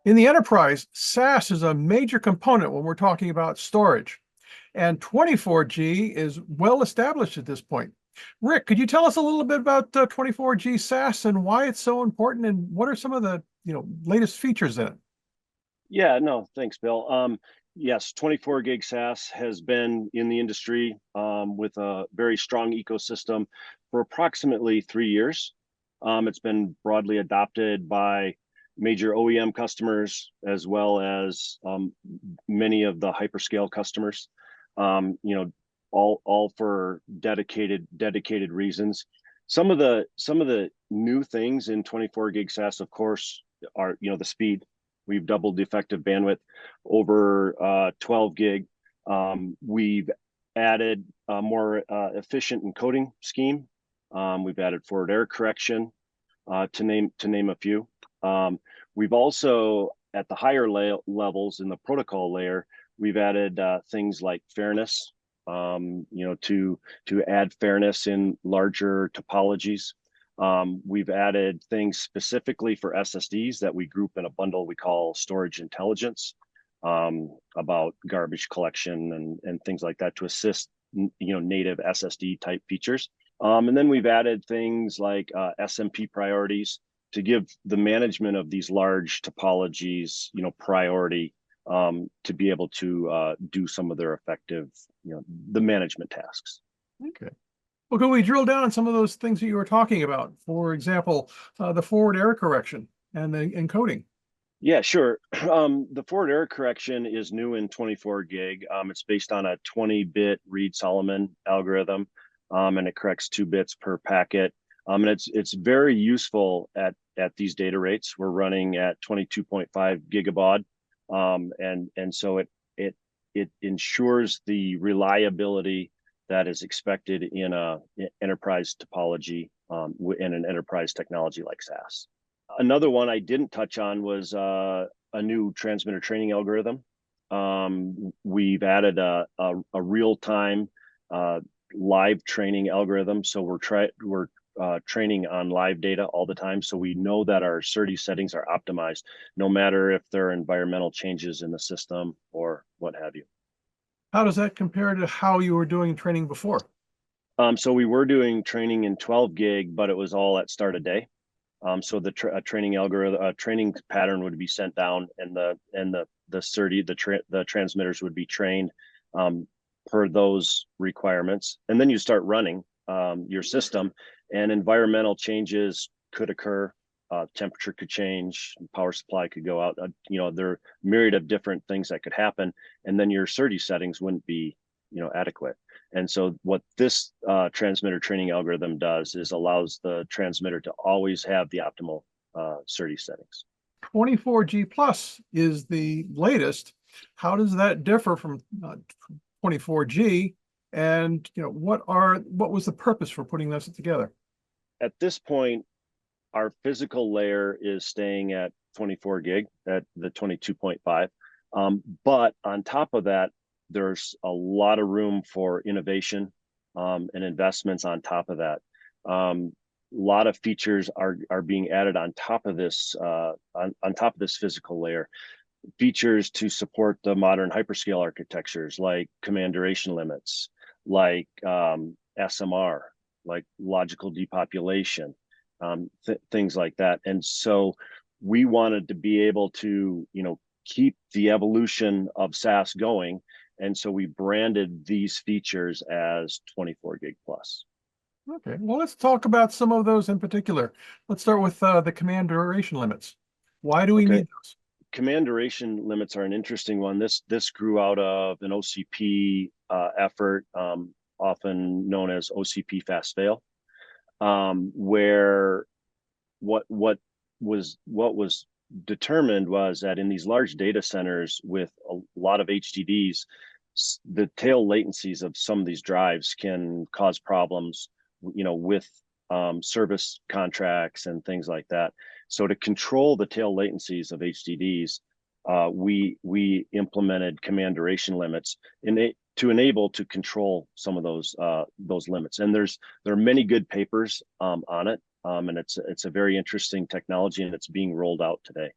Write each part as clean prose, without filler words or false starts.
In the enterprise, SAS is a major component when we're talking about storage, and 24G is well established at this point. Rick, could you tell us a little bit about 24G SAS and why it's so important, and what are some of the latest features in it? Yeah, no, thanks, Bill. Yes, 24 gig SAS has been in the industry with a very strong ecosystem for approximately 3 years. It's been broadly adopted by major OEM customers as well as many of the hyperscale customers. All for dedicated reasons. Some of the new things in 24 gig SAS, of course, are the speed. We've doubled the effective bandwidth over 12 gig. We've added a more efficient encoding scheme. We've added forward error correction, to name a few. We've also, at the higher levels in the protocol layer, we've added things like fairness, to add fairness in larger topologies. We've added things specifically for SSDs that we group in a bundle we call storage intelligence, about garbage collection and things like that to assist native SSD type features. And then we've added things like SMP priorities to give the management of these large topologies priority, to be able to do some of their effective the management tasks. Okay. Well, can we drill down on some of those things that you were talking about? For example, the forward error correction and the encoding. Yeah, sure. The forward error correction is new in 24 gig. It's based on a 20-bit Reed-Solomon algorithm, and it corrects 2 bits per packet. And it's very useful at these data rates. We're running at 22.5 gigabaud, and so it ensures the reliability that is expected in a enterprise topology, in an enterprise technology like SAS. Another one I didn't touch on was a new transmitter training algorithm. We've added a real-time live training algorithm, so we're training on live data all the time, so we know that our SerDes settings are optimized, no matter if there are environmental changes in the system or what have you. How does that compare to how you were doing training before? So we were doing training in 12 gig, but it was all at start of day. So the training algorithm, training pattern would be sent down, and the SerDes, the transmitters would be trained per those requirements, and then you start running your system, and environmental changes could occur. Temperature could change, power supply could go out. There are myriad of different things that could happen, and then your SerDes settings wouldn't be, adequate. And so what this transmitter training algorithm does is allows the transmitter to always have the optimal SerDes settings. 24G plus is the latest. How does that differ from 24G? And what was the purpose for putting this together? At this point, our physical layer is staying at 24 gig at the 22.5. But on top of that, there's a lot of room for innovation and investments on top of that. A lot of features are being added on top of this on top of this physical layer. Features to support the modern hyperscale architectures, like command duration limits, like SMR, like logical depopulation, things like that. And so we wanted to be able to keep the evolution of SAS going, and so we branded these features as 24 gig plus. Okay, well, let's talk about some of those in particular. Let's start with the command duration limits. Why do we need those? Command duration limits are an interesting one. This grew out of an OCP effort, often known as OCP fast fail, where what was determined was that in these large data centers with a lot of HDDs, the tail latencies of some of these drives can cause problems, with service contracts and things like that. So to control the tail latencies of HDDs, we implemented command duration limits to enable to control some of those limits. And there are many good papers on it, and it's a very interesting technology, and it's being rolled out today.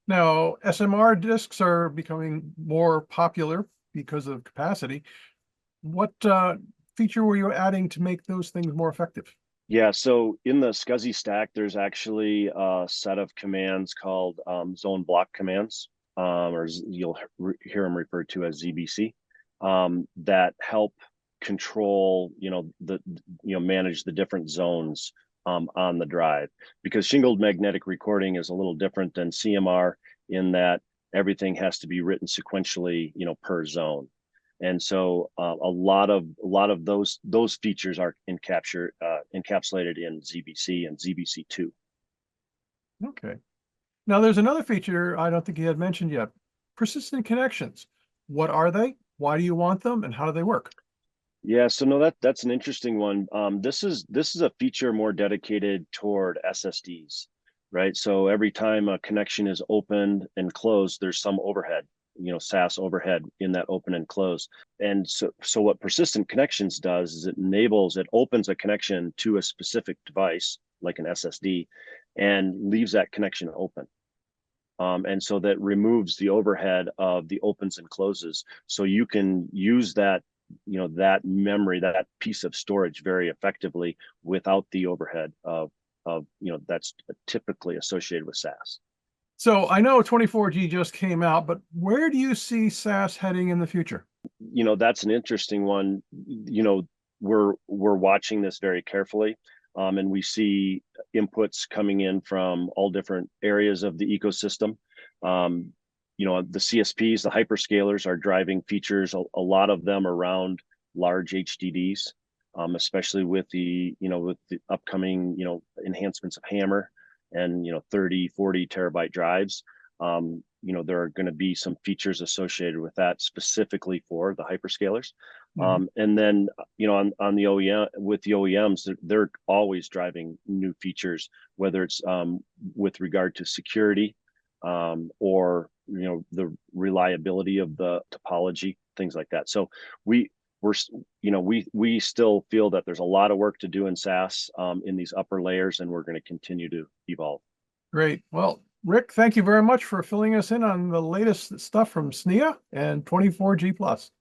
Now, SMR discs are becoming more popular because of capacity. What feature were you adding to make those things more effective? Yeah, so in the SCSI stack, there's actually a set of commands called zone block commands, or you'll hear them referred to as ZBC, that help control, manage the different zones on the drive. Because shingled magnetic recording is a little different than CMR in that everything has to be written sequentially, per zone. And so a lot of those features are encapsulated in ZBC and ZBC2. Okay. Now, there's another feature I don't think you had mentioned yet. Persistent connections. What are they? Why do you want them? And how do they work? Yeah, so no, that's an interesting one. This is a feature more dedicated toward SSDs, right? So every time a connection is opened and closed, there's some overhead, SAS overhead in that open and close. And so what persistent connections does is it opens a connection to a specific device like an SSD and leaves that connection open. And so that removes the overhead of the opens and closes. So you can use that that memory, that piece of storage very effectively without the overhead of that's typically associated with SAS. So I know 24G just came out, but where do you see SAS heading in the future? That's an interesting one. We're watching this very carefully, and we see inputs coming in from all different areas of the ecosystem. The CSPs, the hyperscalers are driving features, a lot of them around large HDDs, especially with the upcoming, enhancements of HAMR and, 30, 40 terabyte drives. There are going to be some features associated with that specifically for the hyperscalers. And then, on the OEM, with the OEMs, they're always driving new features, whether it's with regard to security, or the reliability of the topology, things like that. So we still feel that there's a lot of work to do in SAS in these upper layers, and we're going to continue to evolve. Great. Well, Rick, thank you very much for filling us in on the latest stuff from SNIA and 24G+.